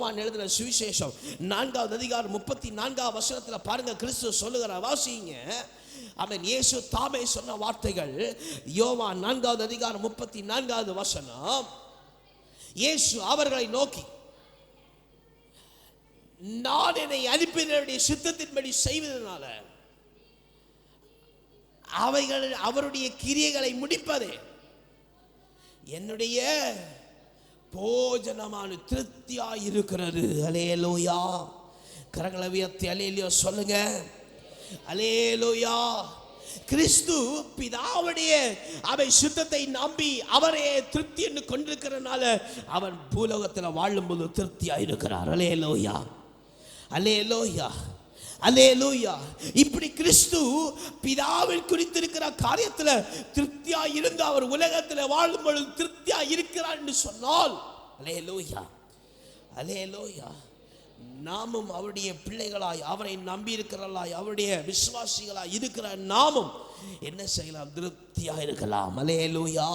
யோவான் எழுதின சுவிசேஷம் 4வது அதிகாரம் 34வது வசனத்துல பாருங்க, கிறிஸ்து சொல்லுகிற, வாசிங்க. ஆமென். இயேசு தாமே சொன்ன வார்த்தைகள், யோவான் 4வது அதிகாரம் 34வது வசனம். இயேசு அவர்களை நோக்கி, நான் என்னை அனுப்பினவருடைய சித்தத்தின்படி செய்வதனால அவைகள் அவருடைய கிரியைகளை முடிப்பதே என்னுடைய போஜனமான திருப்தியாய் இருக்கிறது. அல்லேலூயா. கரங்களை உயர்த்தி அல்லேலூயா சொல்லுங்க. அல்லேலூயா. கிறிஸ்து பிதாவுடைய அவை சுத்தத்தை நம்பி அவரே திருப்தி என்று கொண்டிருக்கிறனால அவன் பூலோகத்தில் வாழும்போது திருப்தியாய் இருக்கிறார். அல்லேலூயா, அல்லேலூயா, அல்லேலூயா. இப்படி கிறிஸ்து பிதாவில் குறித்திருக்கிற காரியத்தில் திருப்தியா இருந்து அவர் உலகத்தில் வாழும் பொழுது திருப்தியா இருக்கிறார் என்று சொன்னால், அல்லேலூயா, அல்லேலூயா, நாமும் அவருடைய பிள்ளைகளாய், அவரை நம்பி இருக்கிறாய், அவருடைய விசுவாசிகளாய் இருக்கிற நாமும் என்ன செய்யலாம்? திருப்தியா இருக்கலாம். அல்லேலூயா.